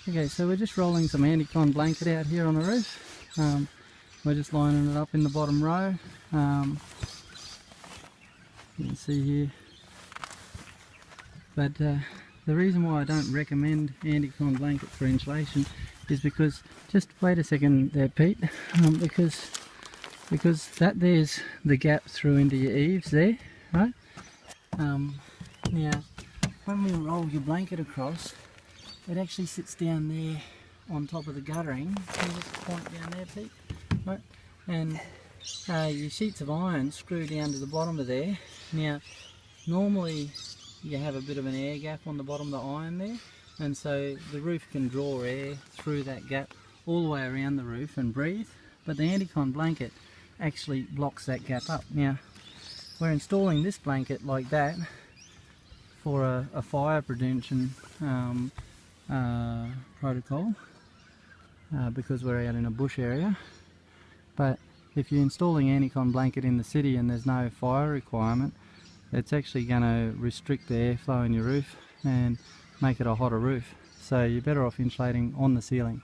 Okay, so we're just rolling some Anticon blanket out here on the roof. We're just lining it up in the bottom row. You can see here. But the reason why I don't recommend Anticon blanket for insulation is because, just wait a second there Pete, because that there's the gap through into your eaves there, right? Now when we roll your blanket across, it actually sits down there on top of the guttering. Can you just point down there Pete? Right? And your sheets of iron screw down to the bottom of there. Now normally you have a bit of an air gap on the bottom of the iron there, and so the roof can draw air through that gap all the way around the roof and breathe, but the Anticon blanket actually blocks that gap up. Now we're installing this blanket like that for a fire prevention protocol because we're out in a bush area, but if you're installing Anticon blanket in the city and there's no fire requirement, it's actually going to restrict the airflow in your roof and make it a hotter roof. So you're better off insulating on the ceiling.